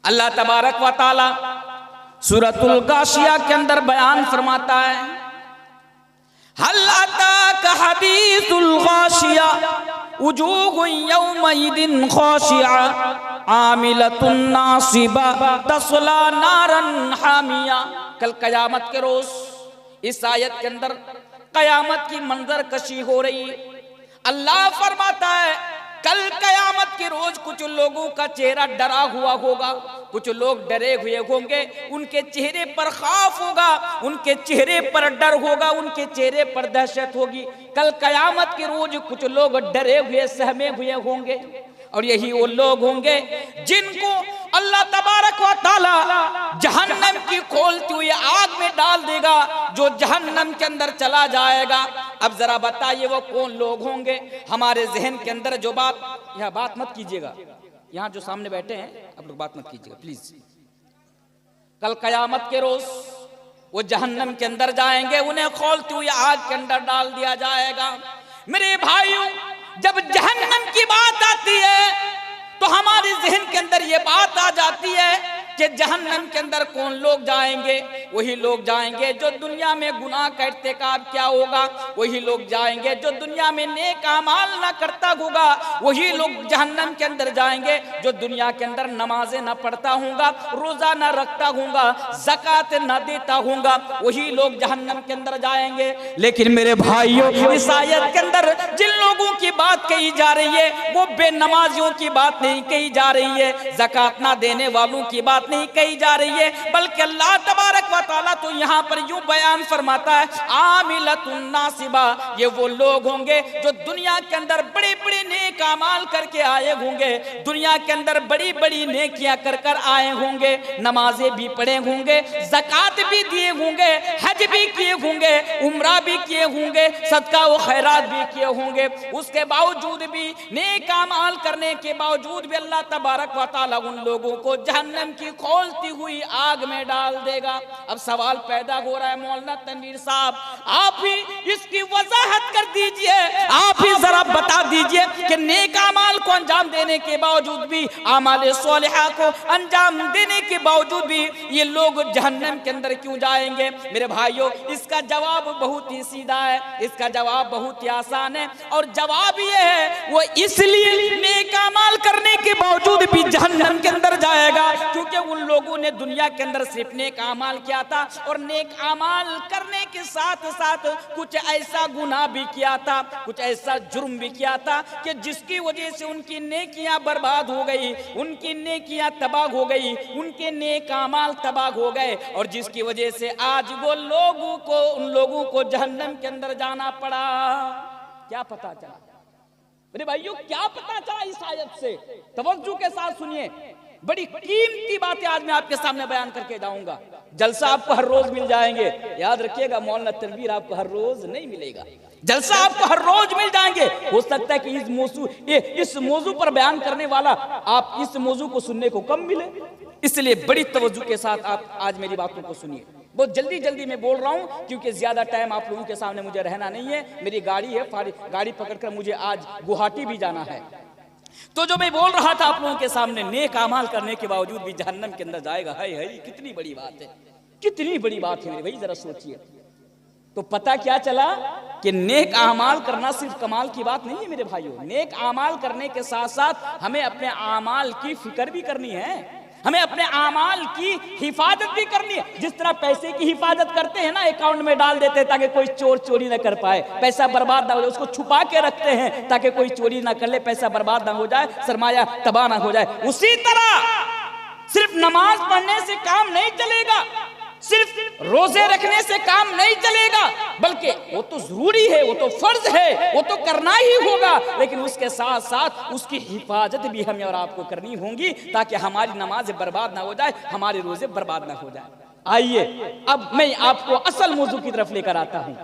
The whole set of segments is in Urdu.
اللہ تبارک و تعالی سورۃ الغاشیہ کے اندر بیان فرماتا ہے حل اتاک حدیث الغاشیہ وجوہ یومئذ خاشعہ عاملۃ ناصبہ تصلی نارا حامیہ۔ کل قیامت کے روز اس آیت کے اندر قیامت کی منظر کشی ہو رہی ہے۔ اللہ فرماتا ہے کل قیامت کے روز کچھ لوگوں کا چہرہ ڈرا ہوا ہوگا، کچھ لوگ ڈرے ہوئے ہوں گے، ان کے چہرے پر خوف ہوگا، ان کے چہرے پر ڈر ہوگا، ان کے چہرے پر دہشت ہوگی۔ کل قیامت کے روز کچھ لوگ ڈرے ہوئے سہمے ہوئے ہوں گے، اور یہی وہ لوگ ہوں گے جن کو اللہ تبارک و تعالی جہنم کی کھولتی ہوئی آگ میں ڈال دے گا، جو جہنم کے اندر چلا جائے گا۔ اب ذرا بتائیے وہ کون لوگ ہوں گے؟ ہمارے ذہن کے اندر جو یہاں بات مت کیجیے گا، یہاں جو سامنے بیٹھے ہیں آپ لوگ بات مت کیجیے گا پلیز۔ کل قیامت کے روز وہ جہنم کے اندر جائیں گے، انہیں کھولتی ہوئی آگ کے اندر ڈال دیا جائے گا۔ میرے بھائیوں، جب جہنم کی بات آتی ہے تو ہمارے ذہن کے اندر یہ بات آ جاتی ہے کہ جہنم کے اندر کون لوگ جائیں گے؟ وہی لوگ جائیں گے جو دنیا میں گناہ کا ارتکاب کیا ہوگا، وہی لوگ جائیں گے جو دنیا میں نیک اعمال نہ کرتا ہوگا، وہی لوگ جہنم کے اندر جائیں گے جو دنیا کے اندر نمازیں نہ پڑھتا ہوگا، روزہ نہ رکھتا ہوگا، زکوٰۃ نہ دیتا ہوگا، وہی لوگ جہنم کے اندر جائیں گے۔ لیکن میرے بھائیوں، اس آیت کے اندر جن لوگوں کی بات کہی جا رہی ہے وہ بے نمازیوں کی بات نہیں کہی جا رہی ہے، زکوٰۃ نہ دینے والوں کی بات نہیں کہی جا رہی ہے، بلکہ اللہ تبارک و تعالیٰ تو یہاں پر یوں بیان فرماتا ہے عاملۃ ناصبہ، یہ وہ لوگ ہوں گے جو دنیا کے اندر بڑے بڑے نیک اعمال کر کے آئے ہوں گے، دنیا کے اندر بڑی بڑی نیکیاں کر کر آئے ہوں گے، نمازیں بھی پڑھے ہوں گے، زکوٰۃ بھی دیے ہوں گے، حج بھی کیے ہوں گے، عمرہ بھی کیے ہوں گے، صدقہ و خیرات بھی کیے ہوں گے، اس کے باوجود بھی نیک اعمال کرنے کے باوجود بھی اللہ تبارک و تعالیٰ ان لوگوں کو جہنم کی کھولتی ہوئی آگ میں ڈال دے گا۔ اب سوال پیدا ہو رہا ہے مولانا تنویر صاحب، آپ ہی اس کی وضاحت کر دیجئے، آپ ہی ذرا بتا دیجئے کہ نیک اعمال کو انجام دینے کے باوجود بھی، اعمال صالحہ کو انجام دینے کے باوجود بھی یہ لوگ جہنم کے اندر کیوں جائیں گے؟ میرے بھائیوں، اس کا جواب بہت ہی سیدھا ہے، اس کا جواب بہت ہی آسان ہے، اور جواب یہ ہے وہ اس لیے نیک اعمال کرنے کے باوجود بھی جہنم کے اندر جائے گا کیونکہ ان لوگوں نے دنیا کے اندر صرف نیک اعمال کیا تھا، اور نیک اعمال کرنے کے ساتھ ساتھ کچھ ایسا گناہ بھی کیا تھا، کچھ ایسا جرم بھی کیا تھا کہ جس کی وجہ سے ان کی نیکیاں برباد ہو گئی، ان کی نیکیاں تباہ ہو گئی، ان کے نیک اعمال تباہ ہو گئے، اور جس کی وجہ سے آج وہ ان لوگوں کو جہنم کے اندر جانا پڑا۔ کیا پتا چلا میرے بھائیوں، کیا پتا چلا اس آیت سے؟ توجہ کے ساتھ سنیے، بڑی قیمتی باتیں آج میں آپ کے سامنے بیان کر کے جاؤں گا۔ جلسہ آپ کو ہر روز مل جائیں گے، یاد رکھیے گا مولانا تنویر آپ کو ہر روز نہیں ملے گا، جلسہ آپ کو ہر روز مل جائیں گے۔ ہو سکتا ہے کہ اس موضوع پر بیان کرنے والا آپ اس موضوع کو سننے کو کم ملے، اس لیے بڑی توجہ کے ساتھ آپ آج میری باتوں کو سنیے۔ بہت جلدی میں بول رہا ہوں کیونکہ زیادہ ٹائم آپ لوگوں کے سامنے مجھے رہنا نہیں ہے، میری گاڑی ہے، گاڑی پکڑ کر مجھے آج گوہاٹی بھی جانا ہے۔ تو جو میں بول رہا تھا آپ لوگوں کے سامنے، نیک اعمال کرنے کے باوجود بھی جہنم کے اندر جائے گا، ہائے ہائے کتنی بڑی بات ہے، کتنی بڑی بات ہے میرے بھائی، ذرا سوچئے۔ تو پتہ کیا چلا کہ نیک اعمال کرنا صرف کمال کی بات نہیں ہے میرے بھائیوں، نیک اعمال کرنے کے ساتھ ساتھ ہمیں اپنے اعمال کی فکر بھی کرنی ہے، ہمیں اپنے اعمال کی حفاظت بھی کرنی ہے۔ جس طرح پیسے کی حفاظت کرتے ہیں نا، اکاؤنٹ میں ڈال دیتے ہیں تاکہ کوئی چور چوری نہ کر پائے، پیسہ برباد نہ ہو جائے، اس کو چھپا کے رکھتے ہیں تاکہ کوئی چوری نہ کر لے، پیسہ برباد نہ ہو جائے، سرمایہ تباہ نہ ہو جائے۔ اسی طرح صرف نماز پڑھنے سے کام نہیں چلے گا، صرف روزے رکھنے سے کام نہیں چلے گا، بلکہ وہ تو ضروری ہے، وہ تو فرض ہے، وہ تو کرنا ہی ہوگا، لیکن اس کے ساتھ ساتھ اس کی حفاظت بھی ہمیں اور آپ کو کرنی ہوگی تاکہ ہماری نماز برباد نہ ہو جائے، ہمارے روزے برباد نہ ہو جائے۔ آئیے اب میں آپ کو اصل موضوع کی طرف لے کر آتا ہوں۔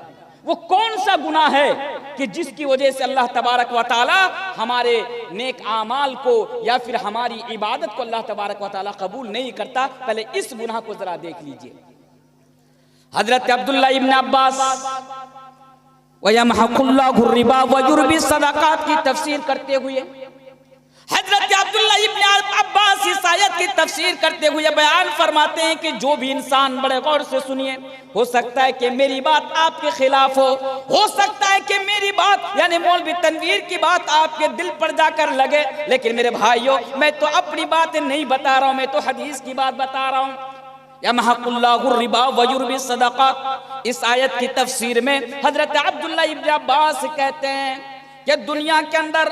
وہ کون سا گناہ ہے کہ جس کی وجہ سے اللہ تبارک و تعالی ہمارے نیک اعمال کو یا پھر ہماری عبادت کو اللہ تبارک و تعالی قبول نہیں کرتا؟ پہلے اس گناہ کو ذرا دیکھ لیجئے۔ حضرت عبداللہ ابن عباس وَيَمْحَقُ اللَّهُ الرِّبَا وَيُرْبِي الصَّدَقَاتِ کی تفسیر کرتے ہوئے حضرت عبداللہ ابن عباس اس آیت کی تفسیر کرتے ہوئے بیان فرماتے ہیں کہ جو بھی انسان، بڑے غور سے سنیے، ہو سکتا ہے کہ میری بات آپ کے خلاف ہو سکتا ہے کہ میری بات یعنی مولوی تنویر کی بات آپ کے دل پر جا کر لگے، لیکن میرے بھائیوں میں تو اپنی باتیں نہیں بتا رہا ہوں، میں تو حدیث کی بات بتا رہا ہوں۔ یمحق اللہ الربا ویربی الصدقات، اس آیت کی تفسیر میں حضرت عبداللہ ابن عباس کہتے ہیں کہ دنیا کے اندر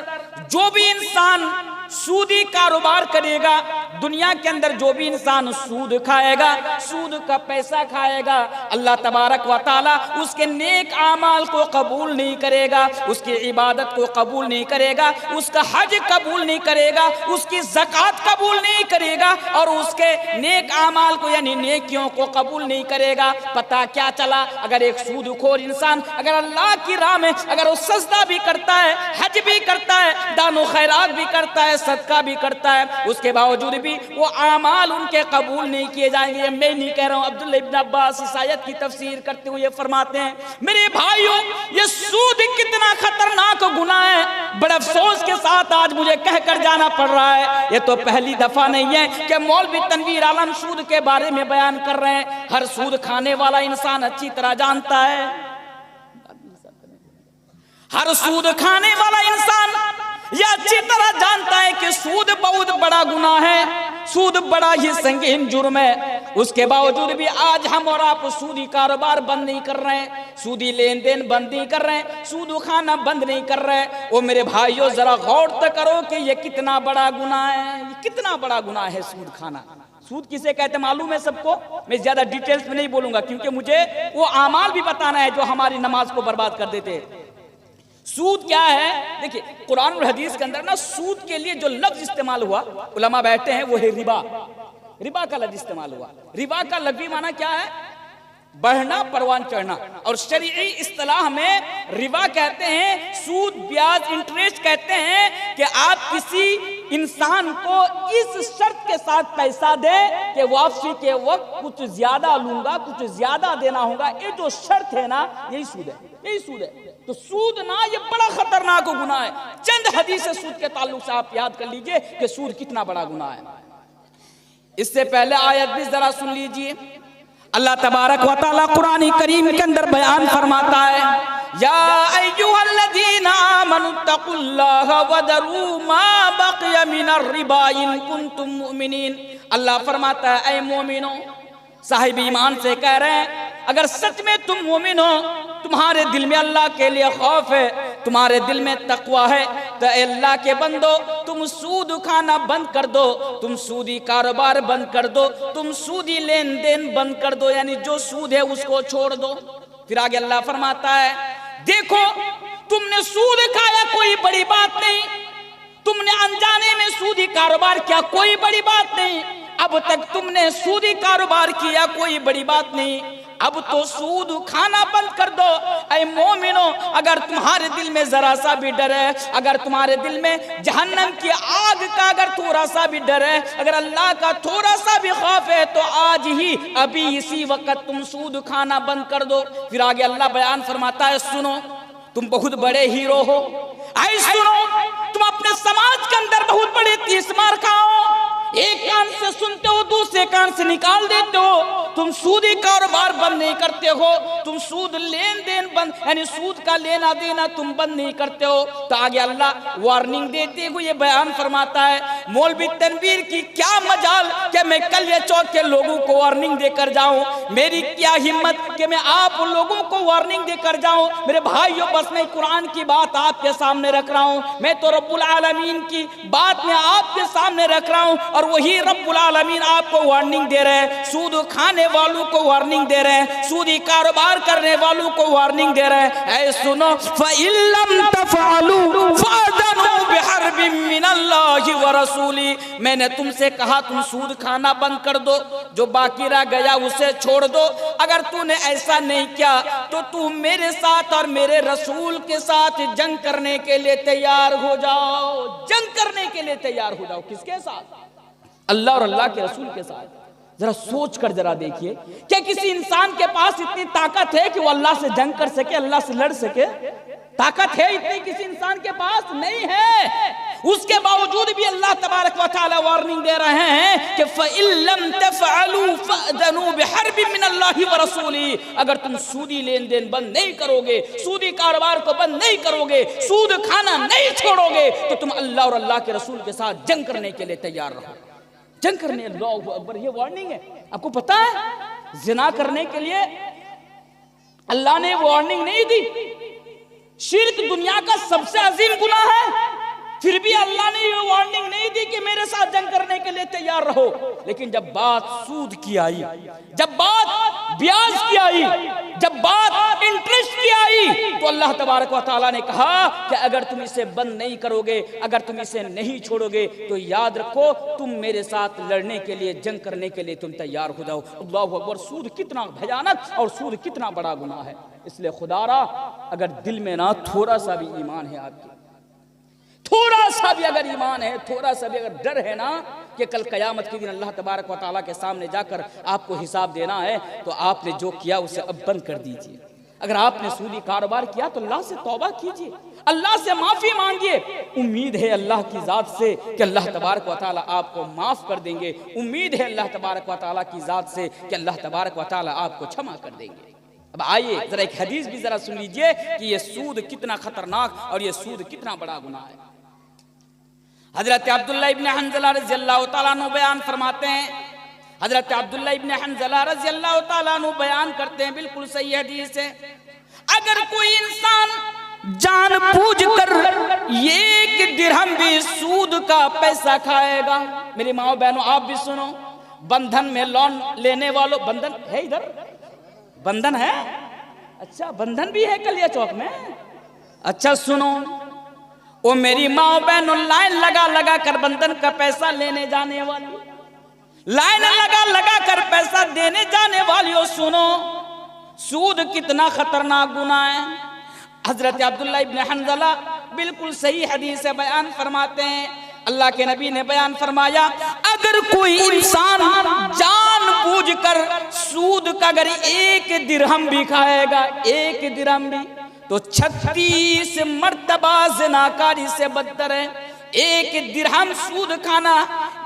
جو بھی انسان سودی کاروبار کرے گا، دنیا کے اندر جو بھی انسان سود کھائے گا، سود کا پیسہ کھائے گا، اللہ تبارک و تعالی اس کے نیک اعمال کو قبول نہیں کرے گا، اس کی عبادت کو قبول نہیں کرے گا، اس کا حج قبول نہیں کرے گا، اس کی زکوٰۃ قبول نہیں کرے گا، اور اس کے نیک اعمال کو یعنی نیکیوں کو قبول نہیں کرے گا۔ پتہ کیا چلا؟ اگر ایک سود خور انسان اگر اللہ کی راہ میں اگر وہ سجدہ بھی کرتا ہے، حج بھی کرتا ہے، دان و خیرات بھی کرتا ہے، صدقہ بھی کرتا ہے، اس کے باوجود بھی وہ اعمال ان کے قبول نہیں کیے جائیں گے۔ میں نہیں کہہ رہا ہوں، عبداللہ ابن عباس اس آیت کی تفسیر کرتے ہوئے فرماتے ہیں میرے بھائیوں یہ سود کتنا خطرناک گناہ ہے، بڑے افسوس کے ساتھ آج مجھے کہہ کر جانا پڑ رہا ہے، یہ تو پہلی دفعہ نہیں ہے کہ مولوی تنویر عالم سود کے بارے میں بیان کر رہے ہیں۔ ہر سود کھانے والا انسان اچھی طرح جانتا ہے، ہر سود کھانے والا انسان یہ اچھی طرح جانتا ہے کہ سود بہت بڑا گناہ ہے، سود بڑا ہی سنگین جرم ہے۔ اس کے باوجود بھی آج ہم اور آپ سودی کاروبار بند نہیں کر رہے ہیں، سودی لین دین بند نہیں کر رہے ہیں، سود کھانا بند نہیں کر رہے ہیں۔ او میرے بھائیوں ذرا غور تو کرو کہ یہ کتنا بڑا گناہ ہے، یہ کتنا بڑا گناہ ہے سود کھانا۔ سود کسے کہتے ہیں معلوم ہے سب کو؟ میں زیادہ ڈیٹیلز میں نہیں بولوں گا کیونکہ مجھے وہ اعمال بھی بتانا ہے جو ہماری نماز کو برباد کر دیتے ہیں۔ سود کیا ہے؟ دیکھیں قرآن اور حدیث کے اندر نا سود کے لیے جو لفظ استعمال ہوا، علماء بیٹھتے ہیں، وہ ہے ربا۔ ربا کا لفظ استعمال ہوا۔ ربا کا لفظی معنی کیا ہے؟ بڑھنا، پروان چڑھنا، اور شرعی اصطلاح میں ربا کہتے ہیں سود، بیاج، انٹریسٹ کہتے ہیں کہ آپ کسی انسان کو اس شرط کے ساتھ پیسہ دے کہ واپسی کے وقت کچھ زیادہ لوں گا، کچھ زیادہ دینا ہوگا، یہ جو شرط ہے نا یہی سود ہے، یہی سود ہے۔ تو سود نا یہ بڑا خطرناک گناہ ہے۔ چند حدیث سود کے تعلق سے آپ یاد کر لیجئے کہ سود کتنا بڑا گناہ ہے۔ اس سے پہلے آیت بھی ذرا سن لیجئے، اللہ تبارک و تعالی قرآن کریم کے اندر بیان فرماتا ہے یا ایھا الذین آمنوا اتقوا اللہ وذروا ما بقی من الربا ان کنتم مؤمنین۔ اللہ فرماتا ہے اے مومنو، صاحب ایمان سے کہہ رہے ہیں اگر سچ میں تم مومن ہو، تمہارے دل میں اللہ کے لیے خوف ہے، تمہارے دل میں تقوی ہے، تو اے اللہ کے بندو تم سود کھانا بند کر دو، تم سودی کاروبار بند کر دو، تم سودی لین دین بند کر دو، یعنی جو سود ہے اس کو چھوڑ دو۔ پھر آگے اللہ فرماتا ہے دیکھو تم نے سود کھایا کوئی بڑی بات نہیں، تم نے انجانے میں سودی کاروبار کیا کوئی بڑی بات نہیں، اب تک تم نے سودی کاروبار کیا کوئی بڑی بات نہیں، اب تو سود کھانا بند کر دو۔ اے مومنو اگر تمہارے دل میں ذرا سا بھی ڈر ہے، اگر تمہارے دل میں جہنم کی آگ کا اگر تھوڑا سا بھی ڈر ہے، اگر اللہ کا تھوڑا سا بھی خوف ہے، تو آج ہی ابھی اسی وقت تم سود کھانا بند کر دو۔ پھر آگے اللہ بیان فرماتا ہے سنو تم بہت بڑے ہیرو ہو، اے سنو تم اپنے سماج کے اندر بہت بڑے تیس مار کھاؤ، ایک کان سے سنتے ہو دوسرے کان سے نکال دیتے ہو، تم سودی کاروبار بند نہیں کرتے ہو، تم سود لین دین بند یعنی سود کا لینا دینا تم بند نہیں کرتے ہو۔ تو آگے اللہ وارننگ دیتے ہوئے یہ بیان فرماتا ہے مولوی تنویر کی کیا مجال کہ میں کل یہ چوک کے لوگوں کو وارننگ دے کر جاؤں، میری کیا ہمت کہ میں آپ لوگوں کو وارننگ دے کر جاؤں۔ میرے بھائیوں بس میں قرآن کی بات آپ کے سامنے رکھ رہا ہوں، میں تو رب العالمین کی بات میں آپ کے سامنے رکھ رہا ہوں، اور وہی رب العالمین آپ کو وارننگ دے رہے ہیں، سود کھانے والوں کو وارننگ دے رہے ہیں، سودی کاروبار کرنے والوں کو وارننگ دے رہے ہیں۔ اے سنو فَإِن لَّمْ تَفْعَلُوا فَأْذَنُوا بِحَرْبٍ مِّنَ اللَّهِ وَرَسُولِهِ، میں نے تم سے کہا تم سود کھانا بند کر دو، جو باقی رہ گیا اسے چھوڑ دو، اگر تو نے ایسا نہیں کیا تو تو میرے ساتھ اور میرے رسول کے ساتھ جنگ کرنے کے لیے تیار ہو جاؤ، جنگ کرنے کے لیے تیار ہو جاؤ۔ کس کے ساتھ؟ اللہ اور اللہ کے رسول کے ساتھ۔ ذرا سوچ کر ذرا دیکھیے کہ کسی انسان کے پاس اتنی طاقت ہے کہ وہ اللہ سے جنگ کر سکے، اللہ سے لڑ سکے؟ طاقت ہے اتنی کسی انسان کے پاس؟ نہیں ہے۔ اس کے باوجود بھی اللہ تبارک و تعالی وارننگ دے رہے ہیں کہ فَإِن لَمْ تَفْعَلُوا فَأْذَنُوا بِحَرْبٍ مِّنَ اللَّهِ وَرَسُولِهِ، اگر تم سودی لین دین بند نہیں کرو گے، سودی کاروبار کو بند نہیں کرو گے، سود کھانا نہیں چھوڑو گے، تو تم اللہ اور اللہ کے رسول کے ساتھ جنگ کرنے کے لیے تیار رہو۔ جنگ کرنے، اللہ اکبر، یہ وارننگ ہے۔ آپ کو پتا ہے زنا کرنے کے لیے اللہ نے وارننگ نہیں دی، شرک دنیا کا سب سے عظیم گناہ ہے، پھر بھی اللہ نے یہ وارننگ نہیں دی کہ میرے ساتھ جنگ کرنے کے لیے تیار رہو۔ لیکن جب بات سود کی آئی، جب بات بیاج کی آئی، جب بات انٹرسٹ کی آئی، تو اللہ تبارک و تعالیٰ نے کہا کہ اگر تم اسے بند نہیں کرو گے، اگر تم اسے نہیں چھوڑو گے، تو یاد رکھو تم میرے ساتھ لڑنے کے لیے، جنگ کرنے کے لیے تم تیار ہو جاؤ۔ اللہ اکبر، سود کتنا بھیانک اور سود کتنا بڑا گناہ ہے۔ اس لیے خدا را اگر دل میں نہ تھوڑا سا بھی ایمان ہے، آپ کی تھوڑا سا بھی اگر ایمان ہے، تھوڑا سا بھی اگر ڈر ہے نا کہ کل قیامت کے دن اللہ تبارک و تعالیٰ کے سامنے جا کر آپ کو حساب دینا ہے، تو آپ نے جو کیا اسے اب بند کر دیجئے۔ اگر آپ نے سودی کاروبار کیا تو اللہ سے توبہ کیجئے، اللہ سے معافی مانگیے۔ امید ہے اللہ کی ذات سے کہ اللہ تبارک و تعالیٰ آپ کو معاف کر دیں گے، امید ہے اللہ تبارک و تعالیٰ کی ذات سے کہ اللہ تبارک و تعالیٰ آپ کو چھما کر دیں گے۔ اب آئیے ذرا ایک حدیث بھی ذرا سن لیجئے کہ یہ سود کتنا خطرناک اور یہ سود کتنا بڑا گناہ ہے۔ حضرت عبداللہ ابن حنظلہ رضی اللہ تعالیٰ عنہ بیان فرماتے ہیں، حضرت عبداللہ ابن حنظلہ رضی اللہ تعالیٰ عنہ بیان کرتے ہیں، بالکل صحیح حدیث ہے، اگر کوئی انسان جان بوجھ کر ایک درہم بھی سود کا پیسہ کھائے گا، میری ماں بہنوں آپ بھی سنو، بندھن میں لون لینے والوں، بندھن ہے ادھر، بندھن ہے، اچھا بندھن بھی ہے کلیا چوک میں، اچھا سنو، وہ میری ماں بہنوں لائن لگا لگا کر بندھن کا پیسہ لینے جانے والی، لائن لگا لگا کر پیسہ دینے جانے والیوں، سنو سود کتنا خطرناک گناہ ہے۔ حضرت عبداللہ ابن حنظلہ بالکل صحیح حدیث بیان فرماتے ہیں، اللہ کے نبی نے بیان فرمایا اگر کوئی انسان جان بوجھ کر سود کا اگر ایک درہم بھی کھائے گا، ایک درہم بھی، تو 36 مرتبہ زناکاری سے بدتر ہے۔ ایک درہم سود کھانا،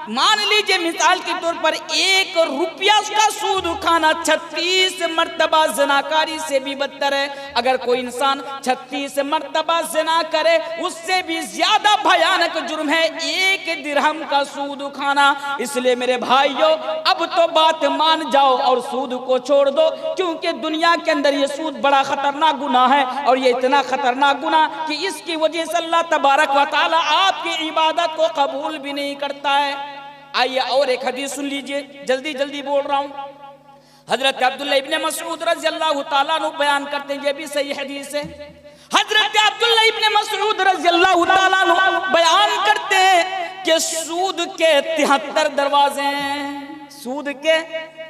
مان لیجئے مثال کے طور پر 1 روپیہ کا سود کھانا 36 مرتبہ زناکاری سے بھی بدتر ہے۔ اگر کوئی انسان 36 مرتبہ زنا کرے، اس سے بھی زیادہ بھیانک جرم ہے 1 درہم کا سود کھانا۔ اس لیے میرے بھائیوں اب تو بات مان جاؤ اور سود کو چھوڑ دو، کیونکہ دنیا کے اندر یہ سود بڑا خطرناک گناہ ہے، اور یہ اتنا خطرناک گناہ کہ اس کی وجہ سے اللہ تبارک و تعالی آپ کی عبادت کو قبول بھی نہیں کرتا ہے۔ آئیے اور ایک حدیث سن لیجئے، جلدی جلدی بول رہا ہوں۔ حضرت عبداللہ ابن مسعود رضی اللہ تعالیٰ عنہ بیان کرتے ہیں، یہ بھی صحیح حدیث ہے۔ حضرت عبداللہ ابن مسعود رضی اللہ تعالیٰ عنہ بیان کرتے ہیں کہ سود کے 73 دروازے ہیں، سود کے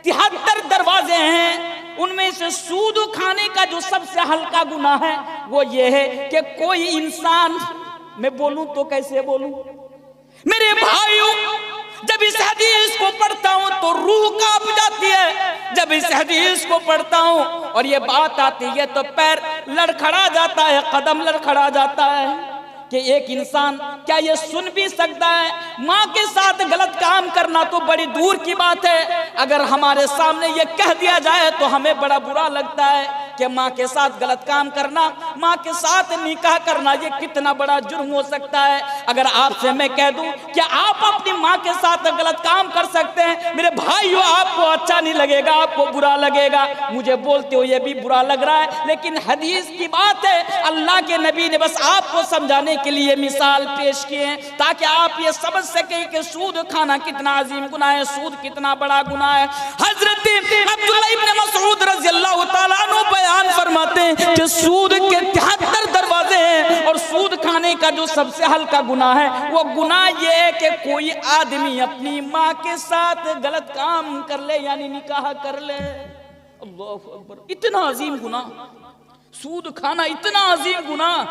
73 دروازے ہیں، ان میں سے سود کھانے کا جو سب سے ہلکا گناہ ہے وہ یہ ہے کہ کوئی انسان، میں بولوں تو کیسے بولوں میرے بھائیوں، جب اس حدیث کو پڑھتا ہوں تو روح کانپ جاتی ہے، جب اس حدیث کو پڑھتا ہوں اور یہ بات آتی ہے تو پیر لڑکھڑا جاتا ہے، قدم لڑکھڑا جاتا ہے کہ ایک انسان کیا یہ سن بھی سکتا ہے؟ ماں کے ساتھ غلط کام کرنا تو بڑی دور کی بات ہے، اگر ہمارے سامنے یہ کہہ دیا جائے تو ہمیں بڑا برا لگتا ہے کہ ماں کے ساتھ غلط کام کرنا، ماں کے ساتھ نکاح کرنا یہ کتنا بڑا جرم ہو سکتا ہے۔ اگر آپ سے میں کہہ دوں کہ آپ اپنی ماں کے ساتھ غلط کام کر سکتے ہیں، میرے بھائیوں آپ کو اچھا نہیں لگے گا، آپ کو برا لگے گا، مجھے بولتے ہو یہ بھی برا لگ رہا ہے، لیکن حدیث کی بات ہے، اللہ کے نبی نے بس آپ کو سمجھانے کے لیے مثال پیش کیے ہیں تاکہ آپ یہ سمجھ سکیں کہ سود کھانا کتنا عظیم گناہ ہے، سود کتنا بڑا گناہ ہے۔ حضرت عبداللہ ابن مسعود رضی اللہ تعالیٰ عنہ بیان فرماتے ہیں کہ سود کے 73 دروازے ہیں، اور سود کھانے کا جو سب سے ہلکا گناہ ہے وہ گناہ یہ ہے کہ کوئی آدمی اپنی ماں کے ساتھ غلط کام کر لے، یعنی نکاح کر لے۔ اللہ اکبر، اتنا عظیم گناہ سود کھانا، اتنا عظیم گناہ،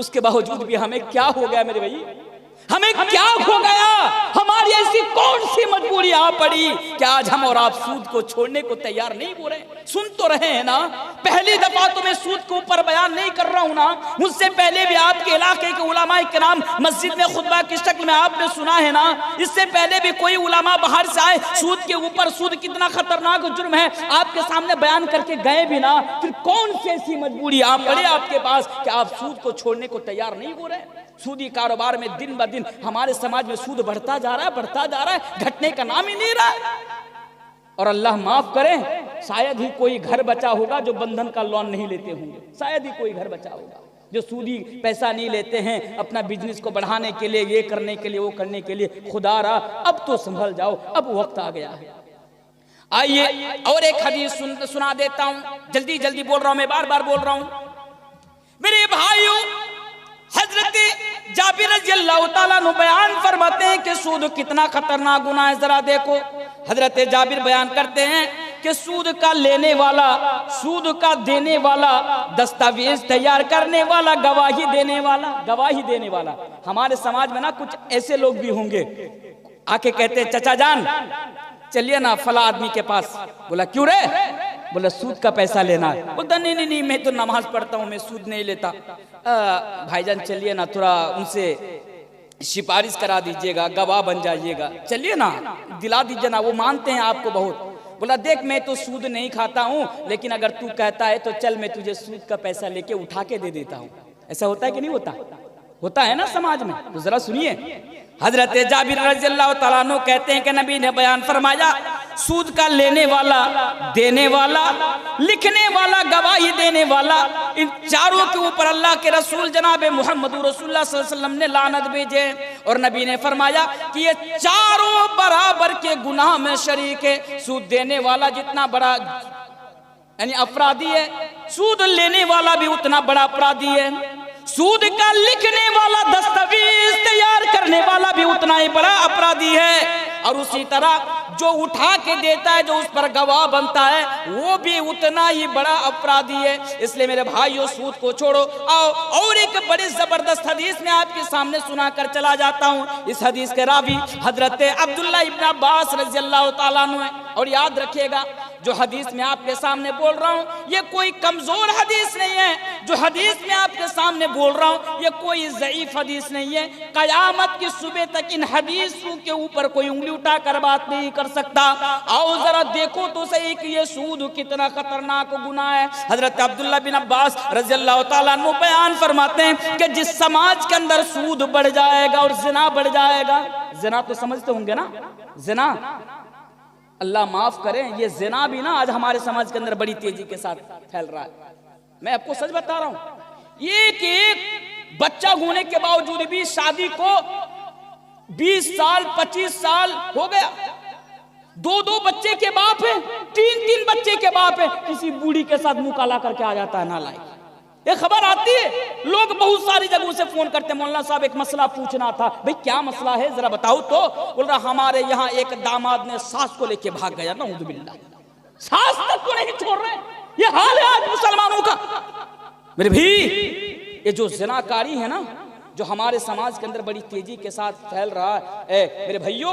اس کے باوجود بھی ہمیں کیا ہو گیا میرے بھائی، ہمیں کیا ہو گیا؟ ہماری ایسی کون سی مجبوری آ پڑی کہ کہ آج ہم اور آپ سود کو چھوڑنے کو تیار نہیں ہو رہے؟ سن تو رہے ہیں نا، پہلی دفعہ تو میں سود کے اوپر بیان نہیں کر رہا ہوں نا، مجھ سے پہلے بھی آپ کے علاقے کے علماء کرام مسجد میں خطبہ کی شکل میں آپ نے سنا ہے نا، اس سے پہلے بھی کوئی علماء باہر سے آئے سود کے اوپر، سود کتنا خطرناک جرم ہے آپ کے سامنے بیان کر کے گئے بھی نا، پھر کون سی ایسی مجبوری آپ پڑے آپ کے پاس کہ آپ سود کو چھوڑنے کو تیار نہیں ہو رہے؟ سودی کاروبار میں دن بہ دن ہمارے سماج میں سود بڑھتا جا رہا ہے، گھٹنے کا نام ہی نہیں رہا۔ اور اللہ معاف کرے، شاید ہی کوئی گھر بچا ہوگا جو بندھن کا لون نہیں لیتے ہوں گے، شاید ہی کوئی گھر بچا ہوگا جو سودی پیسہ نہیں لیتے ہیں اپنا بزنس کو بڑھانے کے لیے، یہ کرنے کے لیے، وہ کرنے کے لیے۔ خدا را اب تو سنبھل جاؤ، اب وقت آ گیا ہے۔ آئیے اور ایک حدیث سنا دیتا ہوں، جلدی جلدی بول رہا ہوں، میں بار بار بول رہا ہوں میرے بھائیوں۔ حضرت جابر رضی اللہ تعالیٰ عنہ بیان فرماتے ہیں کہ سود کتنا خطرناک گناہ ہے، ذرا دیکھو۔ حضرت جابر بیان کرتے ہیں کہ سود کا لینے والا، سود کا دینے والا، دستاویز تیار کرنے والا، گواہی دینے والا۔ ہمارے سماج میں نا کچھ ایسے لوگ بھی ہوں گے، آ کے کہتے ہیں چچا جان چلیے نا فلاں آدمی کے پاس۔ بولا کیوں رے؟ بولا سود کا پیسہ لینا ہے۔ بولتا نہیں میں تو نماز پڑھتا ہوں، میں سود نہیں لیتا۔ بھائی جان چلیے نا تھوڑا ان سے سفارش کرا دیجئے گا، گواہ بن جائیے گا، چلیے نا دلا دیجئے نا، وہ مانتے ہیں آپ کو بہت۔ بولا دیکھ میں تو سود نہیں کھاتا ہوں، لیکن اگر تو کہتا ہے تو چل میں تجھے سود کا پیسہ لے کے اٹھا کے دے دیتا ہوں۔ ایسا ہوتا ہے کہ نہیں ہوتا؟ ہوتا ہے نا سماج میں، تو ذرا سنیے۔ حضرت جابر رضی اللہ تعالیٰ عنہ کہتے ہیں کہ نبی نے بیان فرمایا سود کا لینے والا، دینے والا، لکھنے والا، گواہی دینے والا، ان چاروں کے اوپر اللہ کے رسول جناب محمد رسول اللہ صلی اللہ علیہ وسلم نے لعنت بھیجے، اور نبی نے فرمایا کہ یہ چاروں برابر کے گناہ میں شریک ہے۔ سود دینے والا جتنا بڑا یعنی اپرادھی ہے، سود لینے والا بھی اتنا بڑا اپرادھی ہے، سود کا لکھنے والا، دستاویز تیار کرنے والا بھی اتنا ہی بڑا اپرادھی ہے، اور اسی طرح جو اٹھا کے دیتا ہے، جو اس پر گواہ بنتا ہے، وہ بھی اتنا ہی بڑا اپرادھی ہے۔ اس لیے میرے بھائیو سود کو چھوڑو۔ اور ایک بڑی زبردست حدیث میں آپ کے سامنے سنا کر چلا جاتا ہوں۔ اس حدیث کے راوی حضرت عبداللہ ابن عباس رضی اللہ تعالیٰ عنہ ہے، اور یاد رکھیے گا جو حدیث میں آپ کے سامنے بول رہا ہوں یہ کوئی کمزور حدیث نہیں ہے، جو حدیث میں آپ کے سامنے بول رہا ہوں یہ کوئی ضعیف حدیث نہیں ہے۔ قیامت کی صبح تک ان حدیثوں کے اوپر کوئی انگلی اٹھا کر بات نہیں کر سکتا۔ آؤ ذرا دیکھو تو صحیح کہ یہ سود کتنا خطرناک گناہ ہے۔ حضرت عبداللہ بن عباس رضی اللہ تعالیٰ عنہ بیان فرماتے ہیں کہ جس سماج کے اندر سود بڑھ جائے گا اور زنا بڑھ جائے گا، زنا تو سمجھتے ہوں گے نا، زنا، اللہ معاف کریں، یہ زنا بھی نا آج ہمارے سماج کے اندر بڑی تیزی کے ساتھ پھیل رہا ہے۔ میں آپ کو سچ بتا رہا ہوں، ایک بچہ ہونے کے باوجود بھی شادی کو 20 سال 25 سال ہو گیا، 2 بچے کے باپ ہیں، 3 بچے کے باپ ہیں، کسی بوڑھی کے ساتھ منہ کالا کر کے آ جاتا ہے نالائق۔ یہ خبر آتی ہے، لوگ بہت ساری جگہوں سے فون کرتے ہیں مولانا صاحب ایک مسئلہ پوچھنا تھا۔ بھئی کیا مسئلہ ہے ذرا بتاؤ تو؟ بول رہا ہمارے یہاں ایک داماد نے ساس کو لے کے بھاگ گیا، نعوذ باللہ، ساس تک کو نہیں چھوڑ رہے، یہ حال ہے آج مسلمانوں کا۔ میرے بھی یہ جو زناکاری ہے نا جو ہمارے سماج کے اندر بڑی تیزی کے ساتھ پھیل رہا ہے، میرے بھائیو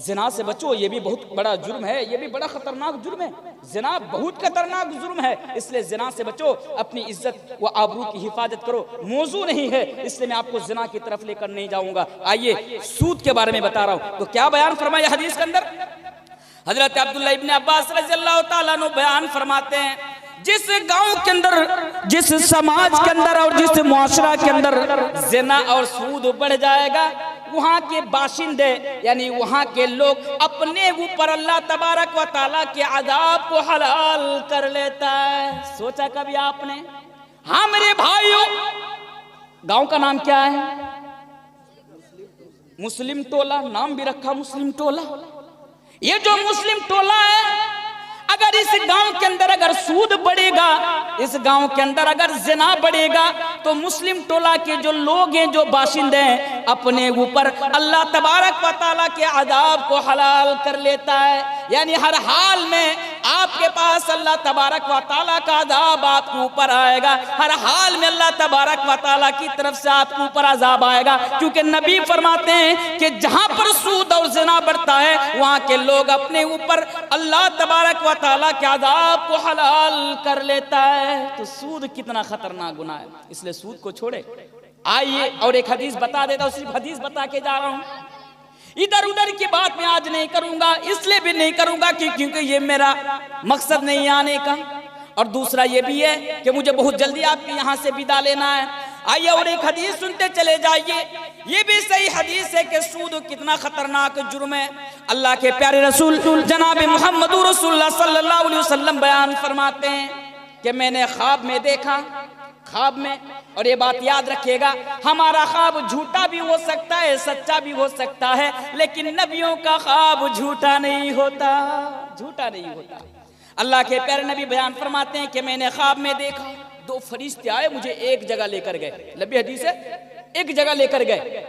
زنا سے بچو، یہ بھی بہت بڑا جرم ہے، یہ بھی بڑا خطرناک جرم ہے، زنا بہت خطرناک جرم ہے، اس لیے زنا سے بچو، اپنی عزت و آبرو کی حفاظت کرو۔ موضوع نہیں ہے اس لیے میں آپ کو زنا کی طرف لے کر نہیں جاؤں گا۔ آئیے سود کے بارے میں بتا رہا ہوں، تو کیا بیان فرمایا حدیث کے اندر؟ حضرت عبداللہ ابن عباس رضی اللہ تعالیٰ عنہ بیان فرماتے ہیں جس گاؤں کے اندر، جس سماج کے اندر اور جس معاشرہ کے اندر زنا اور سود بڑھ جائے گا، وہاں کے باشندے یعنی وہاں کے لوگ اپنے اوپر اللہ تبارک و تعالیٰ کے عذاب کو حلال کر لیتا ہے۔ سوچا کبھی آپ نے؟ ہاں میرے بھائیوں، گاؤں کا نام کیا ہے؟ مسلم ٹولہ، نام بھی رکھا مسلم ٹولہ۔ یہ جو مسلم ٹولہ ہے، اگر اس گاؤں کے اندر اگر سود بڑھے گا، اس گاؤں کے اندر اگر زنا بڑھے گا، تو مسلم ٹولہ کے جو لوگ ہیں، جو باشندے ہیں، اپنے اوپر اللہ تبارک و تعالیٰ کے عذاب کو حلال کر لیتا ہے۔ یعنی ہر حال میں آپ کے پاس اللہ تبارک و تعالیٰ کا عذاب آپ کے اوپر آئے گا، ہر حال میں اللہ تبارک و تعالیٰ کی طرف سے آپ کے اوپر عذاب آئے گا، کیونکہ نبی فرماتے ہیں کہ جہاں پر سود اور زنا بڑھتا ہے وہاں کے لوگ اپنے اوپر اللہ تبارک و تعالیٰ کے عذاب کو حلال کر لیتا ہے۔ تو سود کتنا خطرناک گناہ ہے، اس لیے سود کو چھوڑے۔ آئیے اور ایک حدیث بتا دیتا ہوں، صرف حدیث بتا کے جا رہا ہوں، ادھر ادھر کی بات میں آج نہیں کروں گا، اس لیے بھی نہیں کروں گا کیونکہ یہ میرا مقصد نہیں آنے کا، اور دوسرا یہ بھی ہے کہ مجھے بہت جلدی آپ کے یہاں سے ودا لینا ہے۔ آئیے اور ایک حدیث سنتے چلے جائیے، یہ بھی صحیح حدیث ہے کہ سود کتنا خطرناک جرم ہے۔ اللہ کے پیارے رسول جناب محمد رسول اللہ صلی اللہ علیہ وسلم بیان فرماتے ہیں کہ میں نے خواب میں دیکھا، خواب میں، اور یہ بات یاد رکھیے گا، ہمارا خواب جھوٹا بھی ہو سکتا ہے، سچا بھی ہو سکتا ہے، لیکن نبیوں کا خواب جھوٹا نہیں ہوتا، جھوٹا نہیں ہوتا۔ اللہ کے پیارے نبی بیان فرماتے ہیں کہ میں نے خواب میں دیکھا، دو فرشتے آئے مجھے ایک جگہ لے کر گئے، لمبی حدیث ہے، ایک جگہ لے کر گئے۔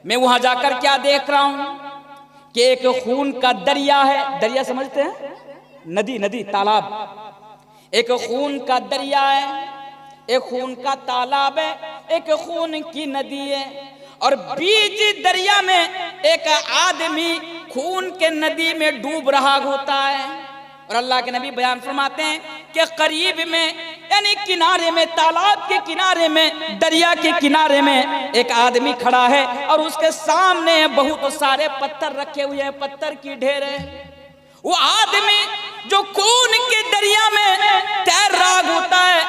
میں وہاں جا کر کیا دیکھ رہا ہوں کہ ایک خون کا دریا ہے، دریا سمجھتے ہیں، ندی، تالاب، ایک خون کا دریا ہے، ایک خون کا تالاب ہے، ایک خون کی ندی ہے، اور بیچ دریا میں ایک آدمی خون کے ندی میں ڈوب رہا ہوتا ہے۔ اور اللہ کے نبی بیان فرماتے ہیں کہ قریب میں، یعنی کنارے میں، تالاب کے کنارے میں، دریا کے کنارے میں ایک آدمی کھڑا ہے، اور اس کے سامنے بہت سارے پتھر رکھے ہوئے ہیں، پتھر کی ڈھیر ہے۔ وہ آدمی جو خون کے دریا میں تیر رہا ہوتا ہے،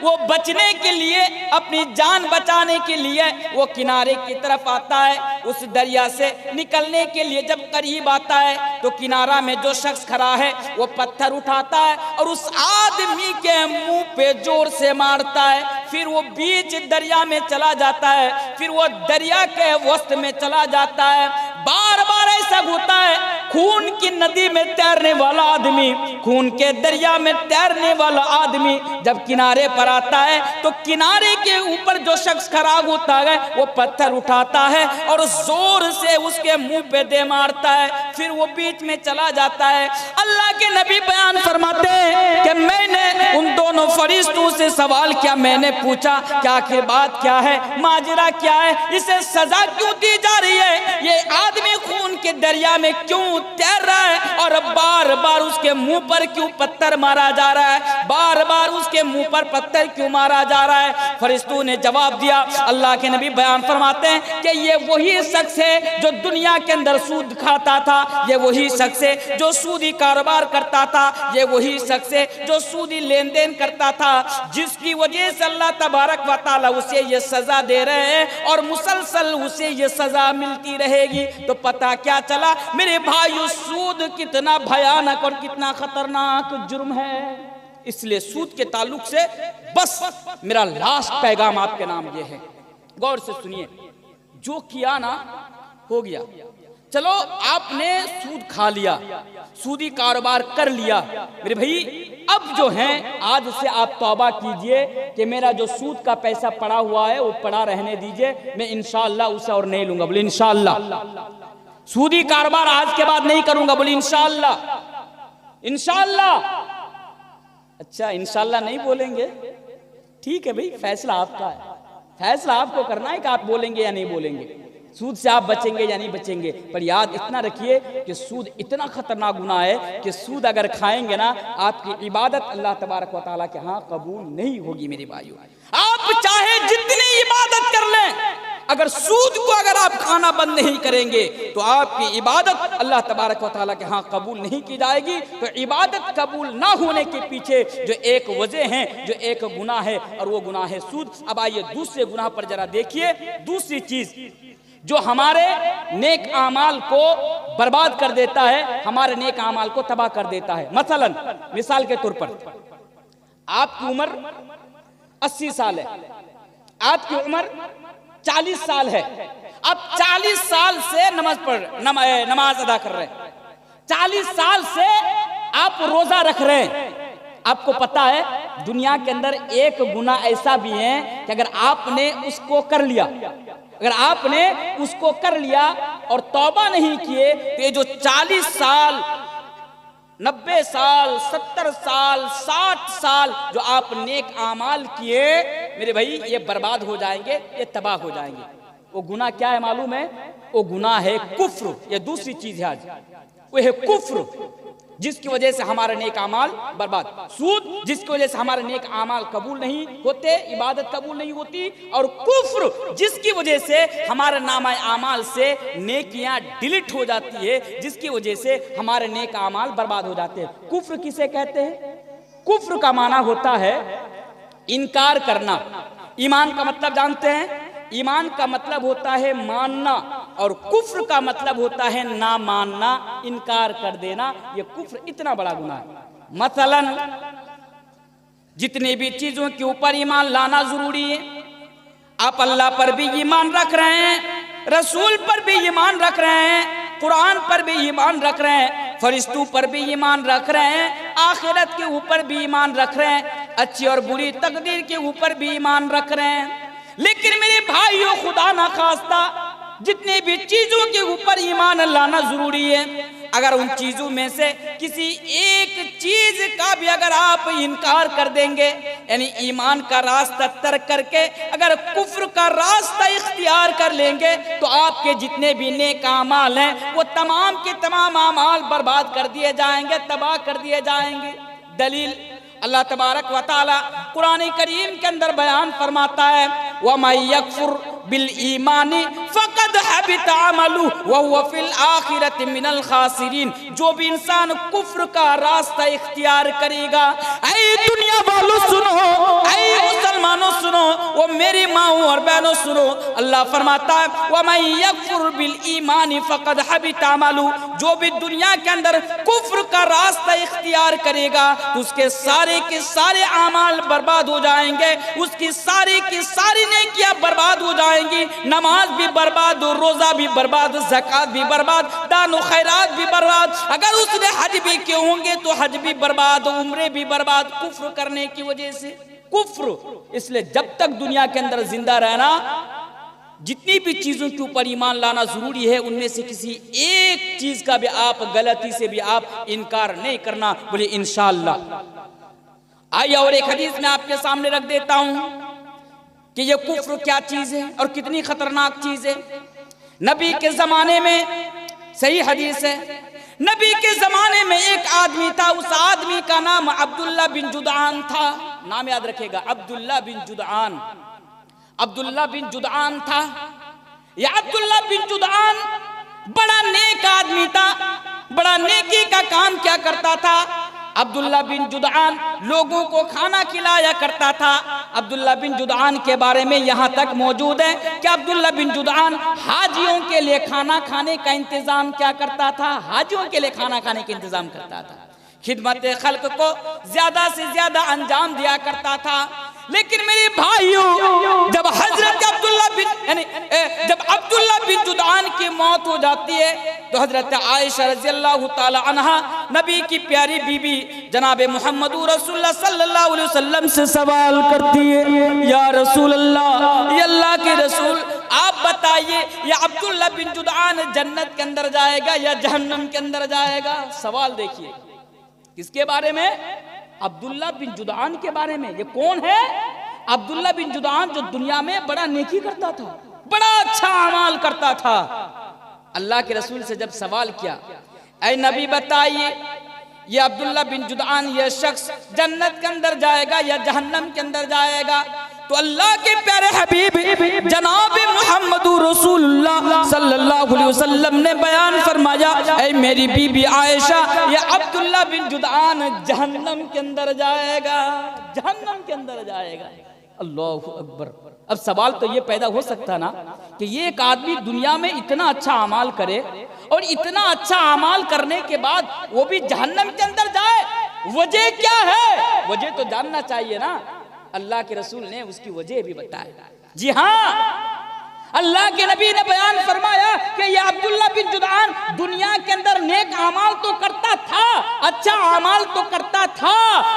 وہ بچنے کے لیے، اپنی جان بچانے کے لیے وہ کنارے کی طرف آتا ہے۔ اس دریا سے نکلنے کے لیے جب قریب آتا ہے تو کنارہ میں جو شخص کھڑا ہے وہ پتھر اٹھاتا ہے اور اس آدمی کے منہ پہ زور سے مارتا ہے، پھر وہ بیچ دریا میں چلا جاتا ہے، پھر وہ دریا کے وسط میں چلا جاتا ہے۔ بار بار ایسا ہوتا ہے، خون کی ندی میں تیرنے والا آدمی، خون کے دریا میں تیرنے والا آدمی جب کنارے پر آتا ہے تو کنارے کے اوپر جو شخص کھڑا ہوتا ہے وہ پتھر اٹھاتا ہے اور زور سے اس کے منہ پہ دے مارتا ہے، پھر وہ بیچ میں چلا جاتا ہے۔ اللہ کے نبی بیان فرماتے ہیں کہ میں نے ان دونوں فرشتوں سے سوال کیا، میں نے پوچھا کہ آخر بات کیا ہے، ماجرا کیا ہے، اسے سزا کیوں دی جا رہی ہے، یہ آدمی خون کے دریا میں کیوں تیر رہا ہے اور بار بار اس کے منہ پر کیوں پتھر مارا جا رہا ہے، بار بار اس کے منہ پر پتھر کیوں مارا جا رہا ہے؟ فرشتوں نے جواب دیا، اللہ کے نبی بیان فرماتے ہیں کہ یہ وہی شخص ہے جو دنیا کے اندر سود کھاتا تھا، یہ وہی شخص ہے جو سودی کاروبار کرتا تھا، یہ وہی شخص ہے جو سودی لین دین کرتا تھا، جس کی وجہ سے اللہ تبارک و تعالیٰ اسے یہ سزا دے رہے ہیں اور مسلسل اسے یہ سزا ملتی رہے گی۔ تو پتہ کیا چلا میرے بھائیو، سود کتنا بھیانک اور کتنا خطرناک جرم ہے۔ اس لیے سود کے تعلق سے بس میرا لاسٹ پیغام آپ کے نام یہ ہے، غور سے سنیے، جو کیا نا ہو گیا، چلو آپ نے سود کھا لیا، سودی کاروبار کر لیا، میرے بھائی اب جو ہیں آج سے آپ توبہ کیجئے کہ میرا جو سود کا پیسہ پڑا ہوا ہے وہ پڑا رہنے دیجئے، میں انشاءاللہ اسے اور نہیں لوں گا، بولے انشاءاللہ، سودی کاروبار آج کے بعد نہیں کروں گا، بولے انشاءاللہ، انشاءاللہ۔ اچھا انشاءاللہ نہیں بولیں گے، ٹھیک ہے بھئی، فیصلہ آپ کا ہے، فیصلہ آپ کو کرنا ہے کہ آپ بولیں گے یا نہیں بولیں گے، سود سے آپ بچیں گے یا نہیں بچیں گے۔ پر یاد اتنا رکھیے کہ سود اتنا خطرناک گناہ ہے کہ سود اگر کھائیں گے نا، آپ کی عبادت اللہ تبارک و تعالیٰ کے ہاں قبول نہیں ہوگی میرے بھائیو۔ آپ چاہے جتنی عبادت کر لیں، اگر سود کو اگر آپ کھانا بند نہیں کریں گے تو آپ کی عبادت اللہ تبارک و تعالیٰ کے ہاں قبول نہیں کی جائے گی۔ تو عبادت قبول نہ ہونے کے پیچھے جو ایک وجہ ہے، جو ایک گناہ ہے، اور وہ گناہ ہے سود۔ اب آئیے دوسرے گناہ پر ذرا دیکھیے، دوسری چیز جو ہمارے نیک اعمال کو برباد کر دیتا ہے، ہمارے نیک اعمال کو تباہ کر دیتا ہے۔ مثال کے طور پر آپ کی عمر 80 سال ہے، آپ کی عمر 40 سال ہے، آپ 40 سال سے نماز ادا کر رہے ہیں، 40 سال سے آپ روزہ رکھ رہے ہیں۔ آپ کو پتا ہے دنیا کے اندر ایک گناہ ایسا بھی ہے کہ اگر آپ نے اس کو کر لیا، اگر آپ نے اس کو کر لیا اور توبہ نہیں کیے تو یہ جو 40 سال 90 سال 70 سال 60 سال جو آپ نیک اعمال کیے میرے بھائی یہ برباد ہو جائیں گے، یہ تباہ ہو جائیں گے۔ وہ گناہ کیا ہے معلوم ہے؟ وہ گناہ ہے کفر۔ یہ دوسری چیز ہے آج، وہ ہے کفر، جس کی وجہ سے ہمارے نیک اعمال برباد، سود جس کی وجہ سے ہمارے نیک اعمال قبول نہیں ہوتے، عبادت قبول نہیں ہوتی، اور کفر جس کی وجہ سے ہمارے نامہ اعمال سے نیکیاں ڈیلیٹ ہو جاتی ہے، جس کی وجہ سے ہمارے نیک اعمال برباد ہو جاتے ہیں۔ کفر کسے کہتے ہیں؟ کفر کا معنی ہوتا ہے انکار کرنا۔ ایمان کا مطلب جانتے ہیں؟ ایمان کا مطلب ہوتا ہے ماننا، اور کفر کا مطلب ہوتا ہے نہ ماننا، انکار کر دینا۔ یہ کفر اتنا بڑا گناہ ہے۔ مثلا جتنی بھی چیزوں کے اوپر ایمان لانا ضروری ہے، آپ اللہ پر بھی ایمان رکھ رہے ہیں، رسول پر بھی ایمان رکھ رہے ہیں، قرآن پر بھی ایمان رکھ رہے ہیں، فرشتوں پر بھی ایمان رکھ رہے ہیں، آخرت کے اوپر بھی ایمان رکھ رہے ہیں، اچھی اور بری تقدیر کے اوپر بھی ایمان رکھ رہے ہیں، لیکن میرے بھائیوں خدا نہ خواستہ جتنی بھی چیزوں کے اوپر ایمان لانا ضروری ہے، اگر ان چیزوں میں سے کسی ایک چیز کا بھی اگر آپ انکار کر دیں گے، یعنی ایمان کا راستہ ترک کر کے اگر کفر کا راستہ اختیار کر لیں گے، تو آپ کے جتنے بھی نیک اعمال ہیں وہ تمام کے تمام اعمال برباد کر دیے جائیں گے، تباہ کر دیے جائیں گے۔ دلیل اللہ تبارک و تعالی قرآن کریم کے اندر بیان فرماتا ہے وَمَن يَكْفُرْ بِالْإِيمَانِ فَقَدْ حَبِطَ عَمَلُهُ وَهُوَ فِي الْآخِرَةِ مِنَ الْخَاسِرِينَ۔ جو بھی انسان کفر کا راستہ اختیار کرے گا، اے دنیا والوں سنو، اے مسلمانوں سنو، وہ میری ماں اور بہنوں سنو، اللہ فرماتا ہے وَمَن يَكْفُرْ بِالْإِيمَانِ فَقَدْ حَبِطَ عَمَلُهُ۔ جو بھی دنیا کے اندر کفر کا راستہ اختیار کرے گا تو اس کے سارے اعمال برباد ہو جائیں گے، اس کی ساری نیکیاں برباد ہو جائیں گی، نماز بھی برباد، روزہ بھی برباد، زکوٰۃ بھی برباد، دان و خیرات بھی برباد، اگر اس نے حج بھی کیے ہوں گے تو حج بھی برباد، عمرے بھی برباد، کفر کرنے کی وجہ سے۔ کفر اس لیے جب تک دنیا کے اندر زندہ رہنا جتنی بھی چیزوں کے اوپر ایمان لانا ضروری ہے، ان میں سے کسی ایک چیز کا بھی آپ غلطی سے بھی آپ انکار نہیں کرنا، بولے انشاءاللہ۔ آئیے اور ایک حدیث میں آپ کے سامنے رکھ دیتا ہوں کہ یہ کفر کیا چیز ہے اور کتنی خطرناک چیز ہے۔ نبی کے زمانے میں صحیح حدیث ہے، نبی کے زمانے میں ایک آدمی تھا، اس آدمی کا نام عبداللہ بن جدعان تھا۔ نام یاد رکھے گا، عبداللہ بن جدعان۔ عبداللہ بن جدعان تھا۔ یہ عبداللہ بن جدعان بڑا نیک آدمی تھا، بڑا نیکی کا کام کیا کرتا تھا۔ عبداللہ بن جدعان لوگوں کو کھانا کھلایا کرتا تھا۔ عبداللہ بن جدعان کے بارے میں یہاں تک موجود ہے کہ عبداللہ بن جدعان حاجیوں کے لیے کھانا کھانے کا انتظام کیا کرتا تھا، حاجیوں کے لیے کھانا کھانے کا انتظام کرتا تھا، خدمت خلق کو زیادہ سے زیادہ انجام دیا کرتا تھا۔ لیکن میرے بھائیوں، جب حضرت جب عبداللہ بن جدعان کی موت ہو جاتی ہے تو حضرت عائشہ رضی اللہ تعالی عنہا نبی کی پیاری بی بی جناب محمد رسول اللہ صلی اللہ علیہ وسلم سے سوال کرتی ہے، یا رسول اللہ، یا اللہ کے رسول، آپ بتائیے یہ عبداللہ بن جدعان جنت کے اندر جائے گا یا جہنم کے اندر جائے گا؟ سوال دیکھیے کس کے بارے میں؟ عبداللہ بن جدعان کے بارے میں۔ یہ کون ہے؟ عبداللہ بن جدعان جو دنیا میں بڑا نیکی کرتا تھا، بڑا اچھا اعمال کرتا تھا۔ اللہ کے رسول سے جب سوال کیا، اے نبی بتائیے یہ عبداللہ بن جدعان یہ شخص جنت کے اندر جائے گا یا جہنم کے اندر جائے گا؟ تو اللہ کے پیارے حبیب جناب محمد رسول اللہ صلی اللہ علیہ وسلم نے بیان فرمایا، اے میری بی بی عائشہ، یہ عبداللہ بن جدعان جہنم کے اندر جائے گا، جہنم کے اندر جائے گا۔ اللہ اکبر۔ اب سوال تو یہ پیدا ہو سکتا نا کہ یہ ایک آدمی دنیا میں اتنا اچھا اعمال کرے اور اتنا اچھا اعمال کرنے کے بعد وہ بھی جہنم کے اندر جائے، وجہ کیا ہے؟ وجہ تو جاننا چاہیے نا۔ اللہ کے رسول نے اس کی وجہ بھی بتائی۔ جی ہاں، اللہ کے نبی نے بیان فرمایا کہ یہ عبداللہ بن جدعان دنیا کے اندر نیک اعمال تو کرتا تھا، اچھا اعمال تو کرتا تھا،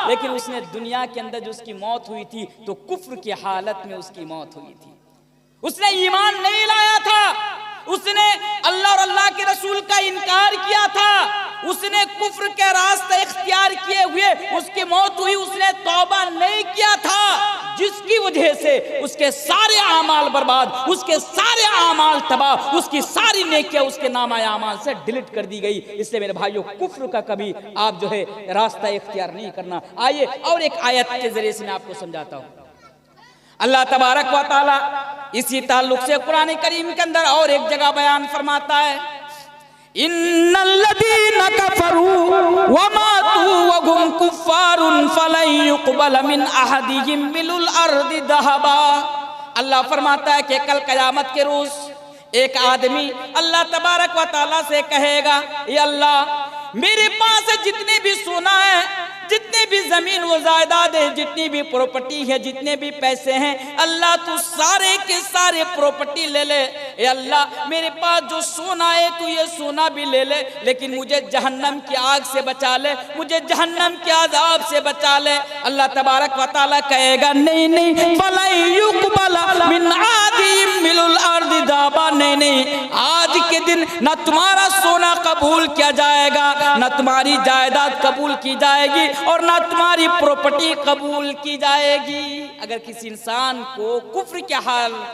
لیکن اس نے دنیا کے اندر جو اس کی موت ہوئی تھی تو کفر کی حالت میں اس کی موت ہوئی تھی۔ اس نے ایمان نہیں لایا تھا، اس نے اللہ اور اللہ کے رسول کا انکار کیا تھا، اس نے کفر کے راستے اختیار کیے ہوئے اس کی موت ہوئی، اس نے توبہ نہیں کیا تھا، جس کی وجہ سے اس کے سارے اعمال برباد، اس کے سارے اعمال تباہ، اس کی ساری نیکیاں اس کے نامہ اعمال سے ڈیلیٹ کر دی گئی۔ اس لیے میرے بھائیوں، کفر کا کبھی آپ جو ہے راستہ اختیار نہیں کرنا۔ آئیے اور ایک آیت کے ذریعے سے میں آپ کو سمجھاتا ہوں۔ اللہ تبارک و تعالی اسی تعلق سے قرآن کریم کے اندر اور ایک جگہ بیان فرماتا ہے، ان الذين كفروا وماتوا وهم كفار فلن يقبل من احدهم ملء الارض ذهبا۔ اللہ فرماتا ہے کہ کل قیامت کے روز ایک آدمی اللہ تبارک و تعالیٰ سے کہے گا، یا اللہ میرے پاس جتنے بھی سونا ہے، جتنے بھی زمین و جائیداد ہے، جتنی بھی پراپرٹی ہے، جتنے بھی پیسے ہیں، اللہ تو سارے کے سارے پراپرٹی لے لے، اے اللہ میرے پاس جو سونا ہے تو یہ سونا بھی لے لے، لیکن مجھے جہنم کی آگ سے بچا لے، مجھے جہنم کے عذاب سے بچا لے۔ اللہ تبارک و تعالیٰ کہے گا نہیں نہیں، فَلَن يُقْبَلَ مِنْ عَادِهِمْ مِلُّ الْأَرْضِ ذَهَبًا، نہیں، آج کے دن نہ تمہارا سونا قبول کیا جائے گا، نہ تمہاری جائیداد قبول کی جائے گی، اور نہ تمہاری پراپرٹی قبول کی جائے گی۔ اگر کسی انسان کو کفر کی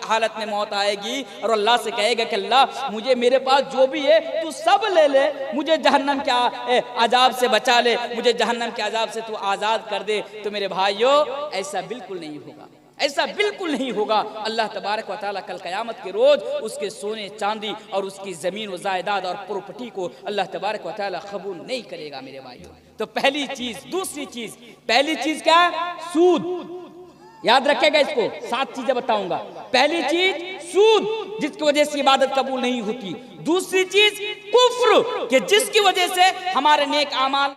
حالت میں موت آئے گی اور اللہ سے کہے گا کہ اللہ مجھے میرے پاس جو بھی ہے تو سب لے لے، مجھے جہنم کے عذاب سے بچا لے، مجھے جہنم کے عذاب سے تو آزاد کر دے، تو میرے بھائیو ایسا بالکل نہیں ہوگا، ایسا بالکل نہیں ہوگا۔ اللہ تبارک و تعالیٰ کل قیامت کے روز اس کے سونے چاندی اور اس کی زمین و جائیداد اور پراپرٹی کو اللہ تبارک و تعالیٰ قبول نہیں کرے گا میرے بھائیو۔ تو پہلی چیز، دوسری چیز، پہلی چیز کیا ہے؟ سود۔ یاد رکھے گا اس کو، 7 چیزیں بتاؤں گا۔ پہلی چیز سود، جس کی وجہ سے عبادت قبول نہیں ہوتی۔ دوسری چیز کفر، کہ جس کی وجہ سے ہمارے نیک اعمال